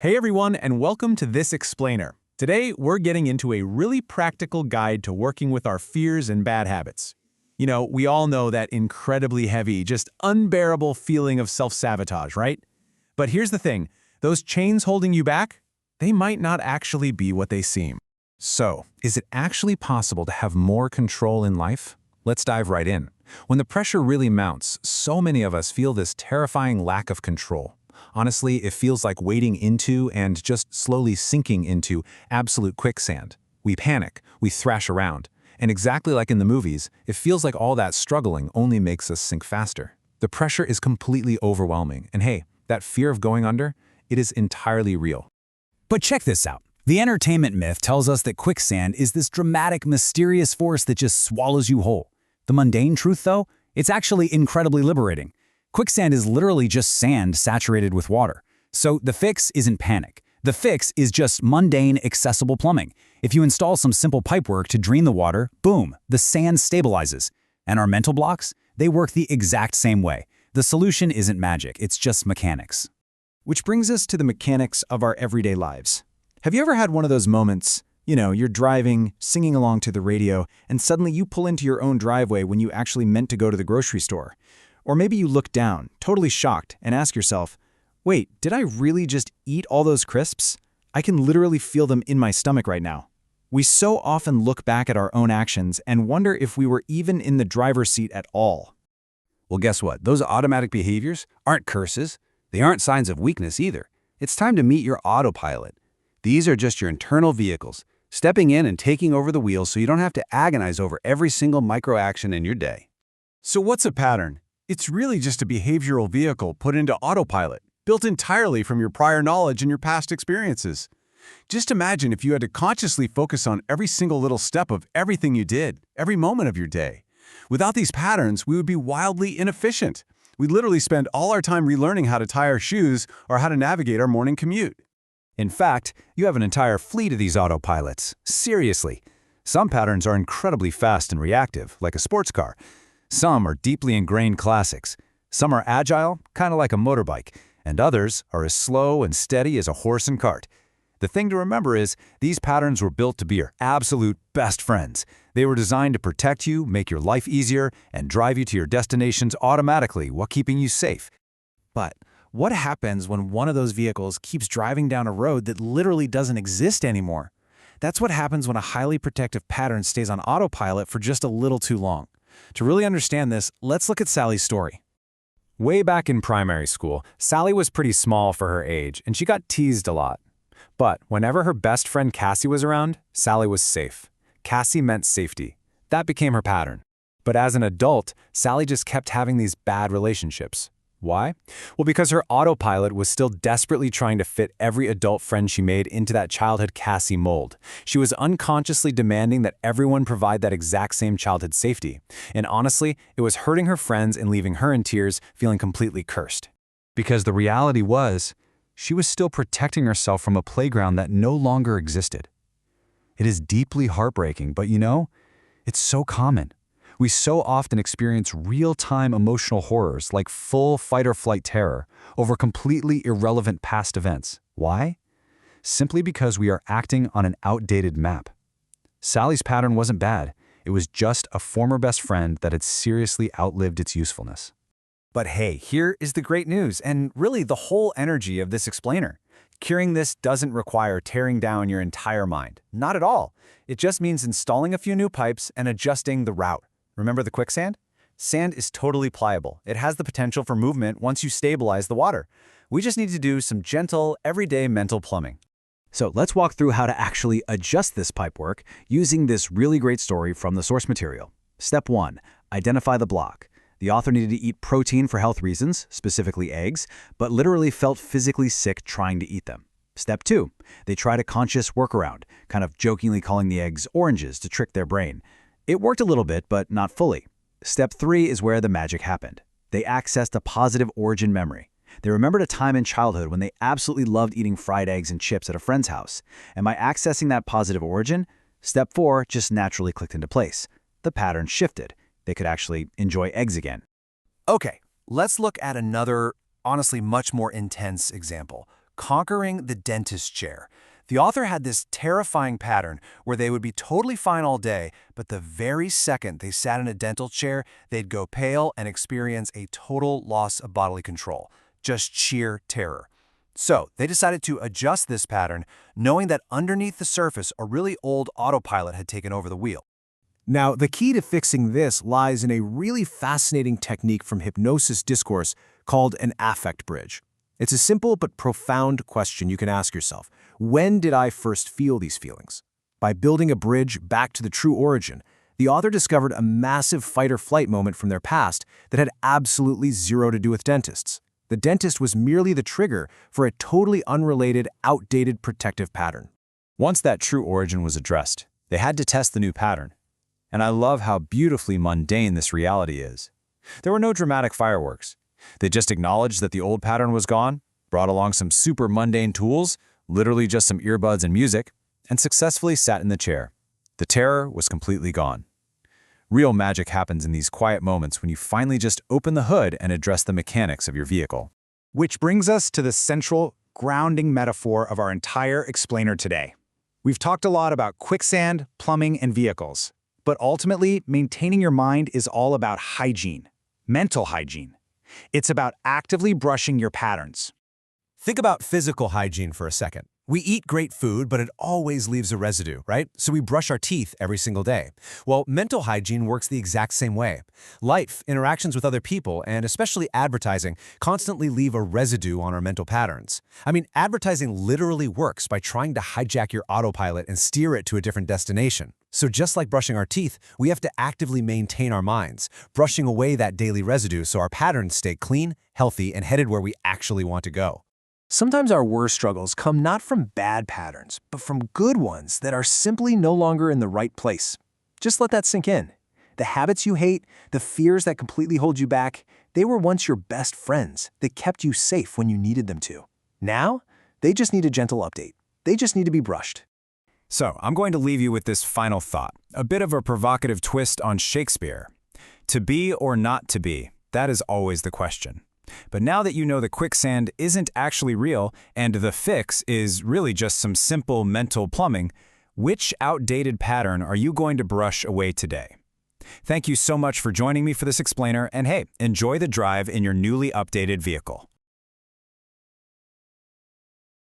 Hey everyone, and welcome to This Explainer. Today, we're getting into a really practical guide to working with our fears and bad habits. We all know that incredibly heavy, just unbearable feeling of self-sabotage, right? But here's the thing, those chains holding you back, they might not actually be what they seem. So, is it actually possible to have more control in life? Let's dive right in. When the pressure really mounts, so many of us feel this terrifying lack of control. Honestly, it feels like wading into and just slowly sinking into absolute quicksand. We panic, we thrash around, and exactly like in the movies, it feels like all that struggling only makes us sink faster. The pressure is completely overwhelming, and hey, that fear of going under, it is entirely real. But check this out. The entertainment myth tells us that quicksand is this dramatic, mysterious force that just swallows you whole. The mundane truth, though, it's actually incredibly liberating. Quicksand is literally just sand saturated with water. So the fix isn't panic. The fix is just mundane, accessible plumbing. If you install some simple pipework to drain the water, boom, the sand stabilizes. And our mental blocks? They work the exact same way. The solution isn't magic, it's just mechanics. Which brings us to the mechanics of our everyday lives. Have you ever had one of those moments, you're driving, singing along to the radio, and suddenly you pull into your own driveway when you actually meant to go to the grocery store? Or maybe you look down, totally shocked, and ask yourself, wait, did I really just eat all those crisps? I can literally feel them in my stomach right now. We so often look back at our own actions and wonder if we were even in the driver's seat at all. Well, guess what? Those automatic behaviors aren't curses. They aren't signs of weakness either. It's time to meet your autopilot. These are just your internal vehicles, stepping in and taking over the wheel so you don't have to agonize over every single micro-action in your day. So what's a pattern? It's really just a behavioral vehicle put into autopilot, built entirely from your prior knowledge and your past experiences. Just imagine if you had to consciously focus on every single little step of everything you did, every moment of your day. Without these patterns, we would be wildly inefficient. We'd literally spend all our time relearning how to tie our shoes or how to navigate our morning commute. In fact, you have an entire fleet of these autopilots. Seriously. Some patterns are incredibly fast and reactive, like a sports car. Some are deeply ingrained classics. Some are agile, kind of like a motorbike, and others are as slow and steady as a horse and cart. The thing to remember is, these patterns were built to be your absolute best friends. They were designed to protect you, make your life easier, and drive you to your destinations automatically while keeping you safe. But what happens when one of those vehicles keeps driving down a road that literally doesn't exist anymore? That's what happens when a highly protective pattern stays on autopilot for just a little too long. To really understand this, let's look at Sally's story. Way back in primary school, Sally was pretty small for her age, and she got teased a lot. But whenever her best friend Cassie was around, Sally was safe. Cassie meant safety. That became her pattern. But as an adult, Sally just kept having these bad relationships. Why? Well, because her autopilot was still desperately trying to fit every adult friend she made into that childhood Cassie mold. She was unconsciously demanding that everyone provide that exact same childhood safety. And honestly, it was hurting her friends and leaving her in tears, feeling completely cursed. Because the reality was, she was still protecting herself from a playground that no longer existed. It is deeply heartbreaking, but it's so common. We so often experience real-time emotional horrors like full fight-or-flight terror over completely irrelevant past events. Why? Simply because we are acting on an outdated map. Sally's pattern wasn't bad. It was just a former best friend that had seriously outlived its usefulness. But hey, here is the great news, and really the whole energy of this explainer. Curing this doesn't require tearing down your entire mind. Not at all. It just means installing a few new pipes and adjusting the route. Remember the quicksand? Sand is totally pliable. It has the potential for movement once you stabilize the water. We just need to do some gentle, everyday mental plumbing. So let's walk through how to actually adjust this pipework using this really great story from the source material. Step 1. Identify the block. The author needed to eat protein for health reasons, specifically eggs, but literally felt physically sick trying to eat them. Step 2. They tried a conscious workaround, kind of jokingly calling the eggs oranges to trick their brain. It worked a little bit, but not fully. Step 3 is where the magic happened. They accessed a positive origin memory. They remembered a time in childhood when they absolutely loved eating fried eggs and chips at a friend's house. And by accessing that positive origin, step 4 just naturally clicked into place. The pattern shifted. They could actually enjoy eggs again. Okay, let's look at another, honestly much more intense example. conquering the dentist chair. The author had this terrifying pattern where they would be totally fine all day, but the very second they sat in a dental chair, they'd go pale and experience a total loss of bodily control. Just sheer terror. So they decided to adjust this pattern, knowing that underneath the surface, a really old autopilot had taken over the wheel. Now, the key to fixing this lies in a really fascinating technique from hypnosis discourse called an affect bridge. It's a simple but profound question you can ask yourself. When did I first feel these feelings? By building a bridge back to the true origin, the author discovered a massive fight-or-flight moment from their past that had absolutely zero to do with dentists. The dentist was merely the trigger for a totally unrelated, outdated protective pattern. Once that true origin was addressed, they had to test the new pattern. And I love how beautifully mundane this reality is. There were no dramatic fireworks. They just acknowledged that the old pattern was gone, brought along some super mundane tools, literally just some earbuds and music, and successfully sat in the chair. The terror was completely gone. Real magic happens in these quiet moments when you finally just open the hood and address the mechanics of your vehicle. Which brings us to the central, grounding metaphor of our entire explainer today. We've talked a lot about quicksand, plumbing, and vehicles. But ultimately, maintaining your mind is all about hygiene, mental hygiene. It's about actively brushing your patterns. Think about physical hygiene for a second. We eat great food, but it always leaves a residue, right? So we brush our teeth every single day. Well, mental hygiene works the exact same way. Life, interactions with other people, and especially advertising, constantly leave a residue on our mental patterns. I mean, advertising literally works by trying to hijack your autopilot and steer it to a different destination. So just like brushing our teeth, we have to actively maintain our minds, brushing away that daily residue so our patterns stay clean, healthy, and headed where we actually want to go. Sometimes our worst struggles come not from bad patterns, but from good ones that are simply no longer in the right place. Just let that sink in. The habits you hate, the fears that completely hold you back, they were once your best friends that kept you safe when you needed them to. Now, they just need a gentle update. They just need to be brushed. So, I'm going to leave you with this final thought, a bit of a provocative twist on Shakespeare. To be or not to be, that is always the question. But now that you know the quicksand isn't actually real and the fix is really just some simple mental plumbing, which outdated pattern are you going to brush away today? Thank you so much for joining me for this explainer, and hey, enjoy the drive in your newly updated vehicle.